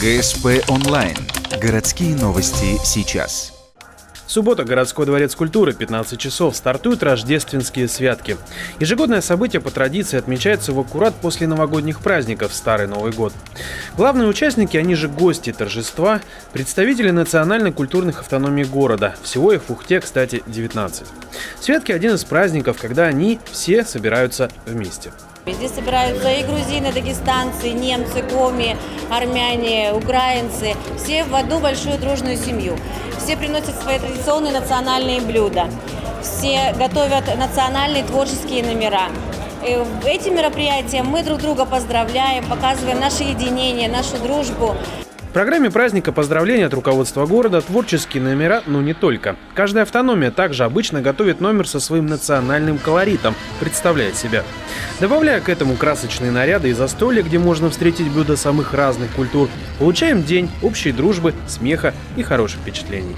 ГСП онлайн. Городские новости сейчас. Суббота. Городской дворец культуры. 15 часов. Стартуют рождественские святки. Ежегодное событие по традиции отмечается в аккурат после новогодних праздников Старый Новый год. Главные участники, они же гости торжества, представители национально-культурных автономий города. Всего их в Ухте, кстати, 19. Святки – один из праздников, когда они все собираются вместе. Здесь собираются и грузины, дагестанцы, немцы, коми, армяне, украинцы. Все в одну большую дружную семью. Все приносят свои традиционные национальные блюда. Все готовят национальные творческие номера. Эти мероприятия мы друг друга поздравляем, показываем наше единение, нашу дружбу. В программе праздника поздравления от руководства города, творческие номера, но не только. Каждая автономия также обычно готовит номер со своим национальным колоритом, представляет себя. Добавляя к этому красочные наряды и застолья, где можно встретить блюда самых разных культур, получаем день общей дружбы, смеха и хороших впечатлений.